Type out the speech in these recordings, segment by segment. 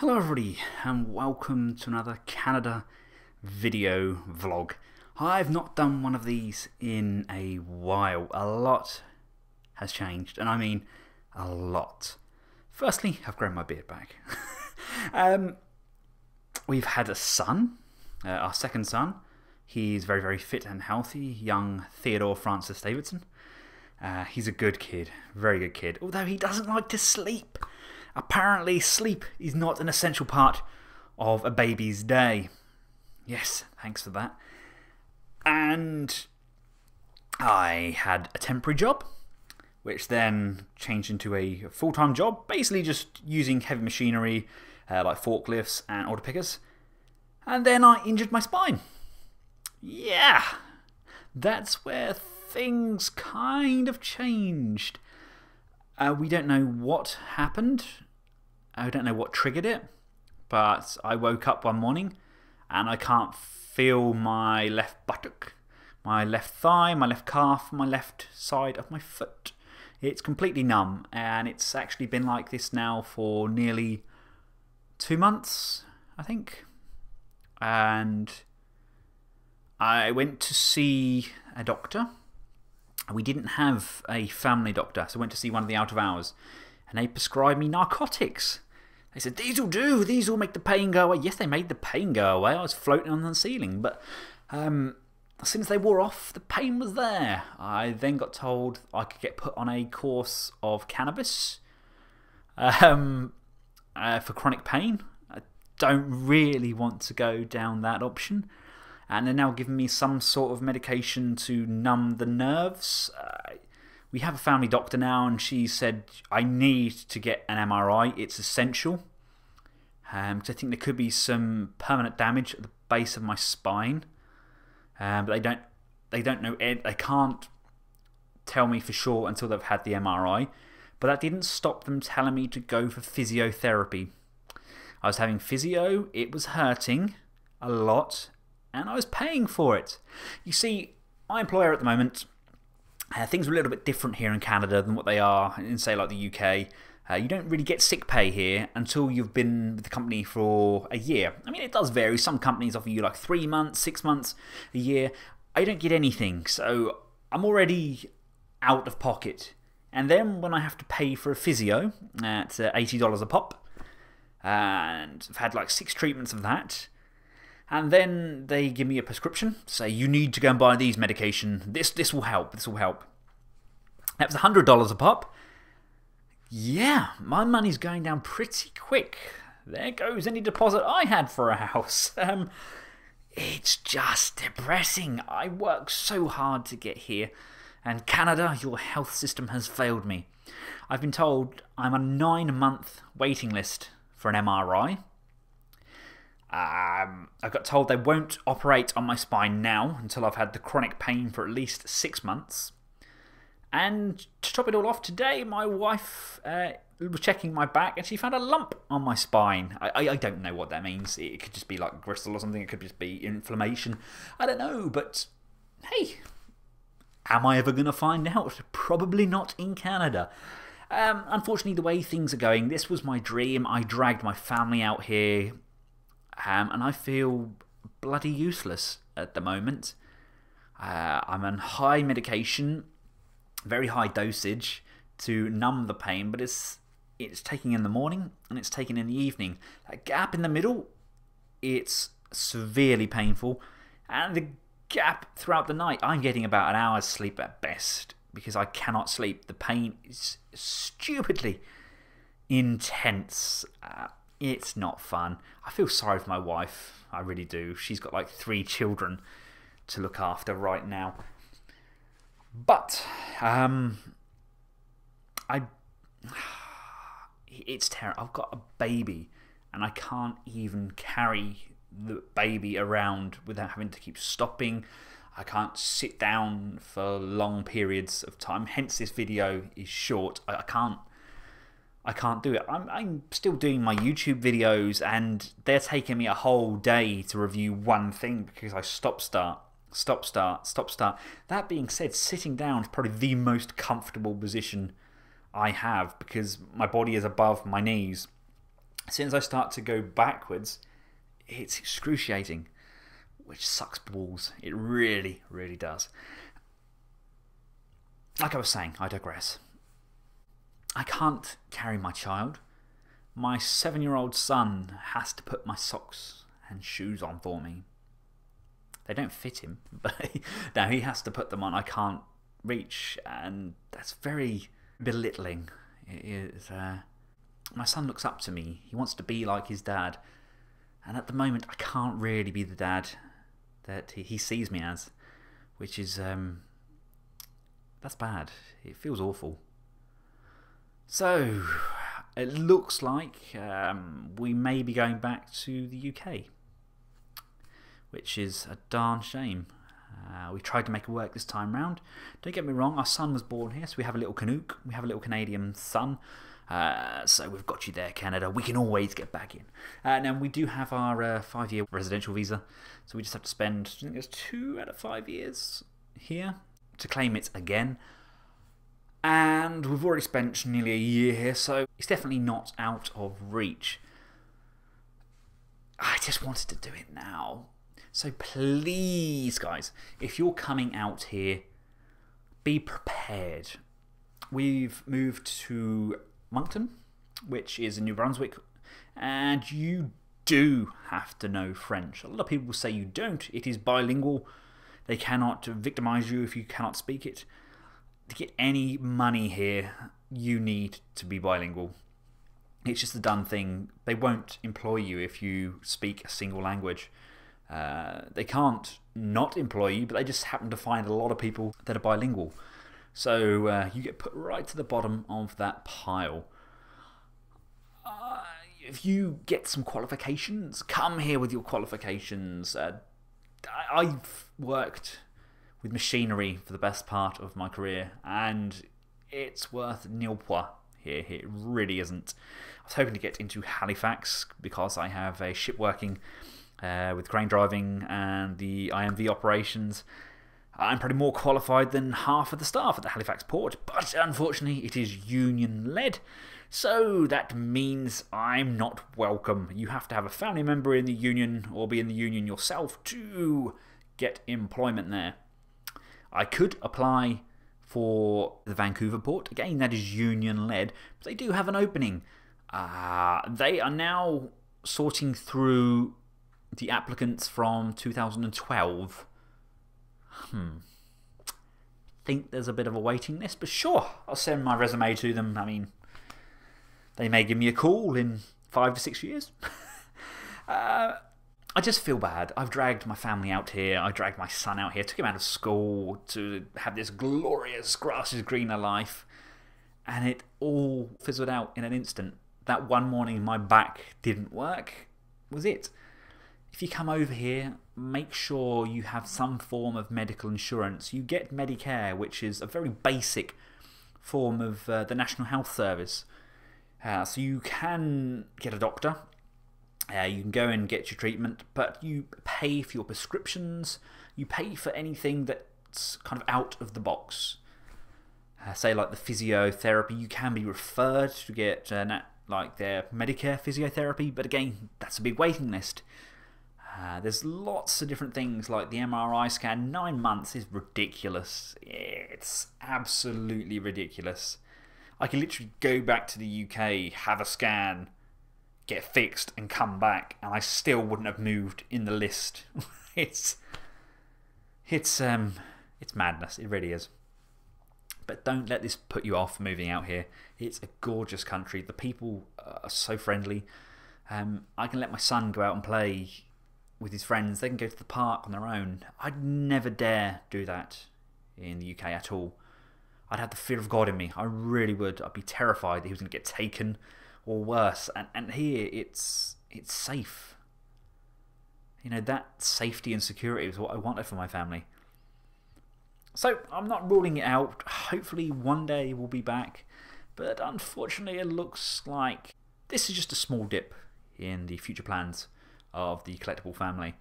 Hello everybody and welcome to another Canada video vlog. I've not done one of these in a while. A lot has changed, and I mean a lot. Firstly, I've grown my beard back. We've had a son, our second son. He's very, very fit and healthy, young Theodore Francis Davidson. He's a good kid, very good kid, although he doesn't like to sleep. Apparently, sleep is not an essential part of a baby's day. Yes, thanks for that. And I had a temporary job, which then changed into a full-time job, basically just using heavy machinery like forklifts and order pickers. And then I injured my spine. Yeah, that's where things kind of changed. We don't know what happened. I don't know what triggered it. But I woke up one morning and I can't feel my left buttock, my left thigh, my left calf, my left side of my foot. It's completely numb, and it's actually been like this now for nearly 2 months, I think. And I went to see a doctor. We didn't have a family doctor, so I went to see one of the out of hours, and they prescribed me narcotics. They said, these will do, these will make the pain go away. Yes, they made the pain go away. I was floating on the ceiling, but since they wore off, the pain was there. I then got told I could get put on a course of cannabis for chronic pain. I don't really want to go down that option. And they're now giving me some sort of medication to numb the nerves. We have a family doctor now, and she said I need to get an MRI. It's essential. Because I think there could be some permanent damage at the base of my spine. But they don't know. They can't tell me for sure until they've had the MRI. But that didn't stop them telling me to go for physiotherapy. I was having physio. It was hurting a lot, and I was paying for it. You see, my employer at the moment, things are a little bit different here in Canada than what they are in, say, like the UK. You don't really get sick pay here until you've been with the company for a year. I mean, it does vary. Some companies offer you like 3 months, 6 months, a year. I don't get anything, so I'm already out of pocket. And then when I have to pay for a physio at $80 a pop, and I've had like 6 treatments of that. And then they give me a prescription, say you need to go and buy these medication. This will help. This will help. That was $100 a pop. Yeah, my money's going down pretty quick. There goes any deposit I had for a house. It's just depressing. I worked so hard to get here, and Canada, your health system has failed me. I've been told I'm on a 9-month waiting list for an MRI. I got told they won't operate on my spine now until I've had the chronic pain for at least 6 months. And to top it all off, today my wife was checking my back and she found a lump on my spine. I don't know what that means. It could just be like a gristle or something. It could just be inflammation. I don't know, but hey, am I ever going to find out? Probably not in Canada. Unfortunately, the way things are going, this was my dream. I dragged my family out here. And I feel bloody useless at the moment. I'm on high medication, very high dosage to numb the pain, but it's taking in the morning and it's taking in the evening. That gap in the middle, it's severely painful, and the gap throughout the night, I'm getting about an hour's sleep at best because I cannot sleep. The pain is stupidly intense. It's not fun. I feel sorry for my wife. I really do. She's got like 3 children to look after right now. But it's terrible. I've got a baby, and I can't even carry the baby around without having to keep stopping. I can't sit down for long periods of time. Hence, this video is short. I can't do it. I'm still doing my YouTube videos, and they're taking me a whole day to review one thing because I stop, start. That being said, sitting down is probably the most comfortable position I have because my body is above my knees. As soon as I start to go backwards, it's excruciating, which sucks balls. It really, really does. Like I was saying, I digress. I can't carry my child. My 7-year-old son has to put my socks and shoes on for me. They don't fit him, but now he has to put them on. I can't reach, and that's very belittling. It is. My son looks up to me. He wants to be like his dad, and at the moment I can't really be the dad that he sees me as, which is that's bad. It feels awful. So it looks like we may be going back to the UK, which is a darn shame. We tried to make it work this time round. Don't get me wrong, our son was born here, so we have a little Canuck. We have a little Canadian son. So we've got you there, Canada. We can always get back in. Now, we do have our 5-year residential visa, so we just have to spend, I think it's 2 out of 5 years here to claim it again. And we've already spent nearly a year here, so it's definitely not out of reach. I just wanted to do it now. So please, guys, if you're coming out here, be prepared. We've moved to Moncton, which is in New Brunswick, and you do have to know French. A lot of people say you don't. It is bilingual. They cannot victimise you if you cannot speak it. To get any money here, you need to be bilingual. It's just a done thing. They won't employ you if you speak a single language. They can't not employ you, but they just happen to find a lot of people that are bilingual. So you get put right to the bottom of that pile. If you get some qualifications, come here with your qualifications. I've worked with machinery for the best part of my career, and it's worth nil point here. It really isn't. I was hoping to get into Halifax because I have a ship working with crane driving and the IMV operations. I'm probably more qualified than half of the staff at the Halifax port, but unfortunately it is union-led, so that means I'm not welcome. You have to have a family member in the union or be in the union yourself to get employment there. I could apply for the Vancouver port. Again, that is union-led, but they do have an opening. They are now sorting through the applicants from 2012. Think there's a bit of a waiting list, but sure, I'll send my resume to them. I mean, they may give me a call in 5 to 6 years. I just feel bad. I've dragged my family out here. I dragged my son out here, took him out of school to have this glorious grass is greener life, and it all fizzled out in an instant. That one morning my back didn't work was it. If you come over here, make sure you have some form of medical insurance. You get Medicare, which is a very basic form of the National Health Service. So you can get a doctor. You can go and get your treatment, but you pay for your prescriptions. You pay for anything that's kind of out of the box. Say like the physiotherapy, you can be referred to get like their Medicare physiotherapy, but again, that's a big waiting list. There's lots of different things like the MRI scan. 9 months is ridiculous. It's absolutely ridiculous. I can literally go back to the UK, have a scan, get fixed and come back, and I still wouldn't have moved in the list. It's madness. It really is. But don't let this put you off moving out here. It's a gorgeous country. The people are so friendly. I can let my son go out and play with his friends. They can go to the park on their own. I'd never dare do that in the UK at all. I'd have the fear of God in me. I really would. I'd be terrified that he was going to get taken or worse. And here it's safe. You know, that safety and security is what I wanted for my family. So I'm not ruling it out. Hopefully one day we'll be back. But unfortunately it looks like this is just a small dip in the future plans of the collectible family.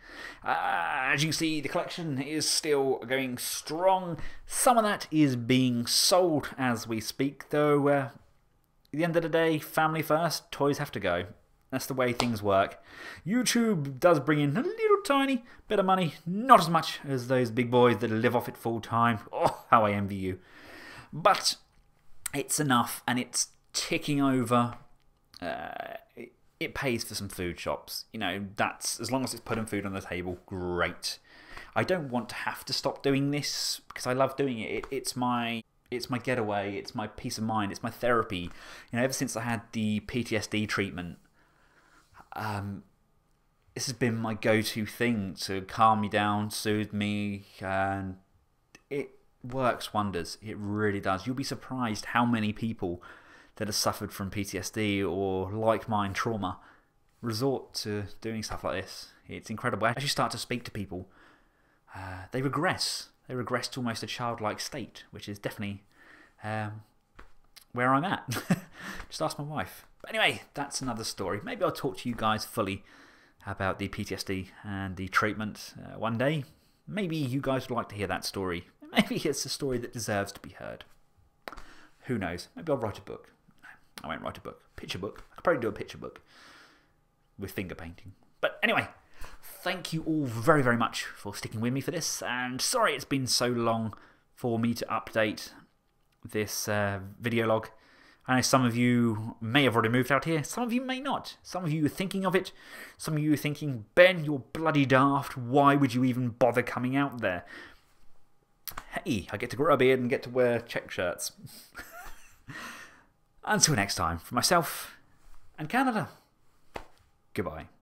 As you can see, the collection is still going strong. Some of that is being sold as we speak, though at the end of the day, family first, toys have to go. That's the way things work. YouTube does bring in a little tiny bit of money, not as much as those big boys that live off it full time. Oh, how I envy you. But it's enough, and it's ticking over. It pays for some food shops. You know, that's, as long as it's putting food on the table, great. I don't want to have to stop doing this because I love doing it. It's my getaway. It's my peace of mind. It's my therapy. You know, ever since I had the PTSD treatment, this has been my go-to thing to calm me down, soothe me, and it works wonders. It really does. You'll be surprised how many people that have suffered from PTSD or like-mind trauma resort to doing stuff like this. It's incredible. As you start to speak to people, they regress. They regress to almost a childlike state, which is definitely where I'm at. Just ask my wife. But anyway, that's another story. Maybe I'll talk to you guys fully about the PTSD and the treatment one day. Maybe you guys would like to hear that story. Maybe it's a story that deserves to be heard. Who knows? Maybe I'll write a book. No, I won't write a book. Picture book. I could probably do a picture book with finger painting. But anyway, thank you all very, very much for sticking with me for this. And sorry it's been so long for me to update this video log. I know some of you may have already moved out here. Some of you may not. Some of you are thinking of it. Some of you are thinking, Ben, you're bloody daft. Why would you even bother coming out there? Hey, I get to grow a beard and get to wear check shirts. Until next time, for myself and Canada, goodbye.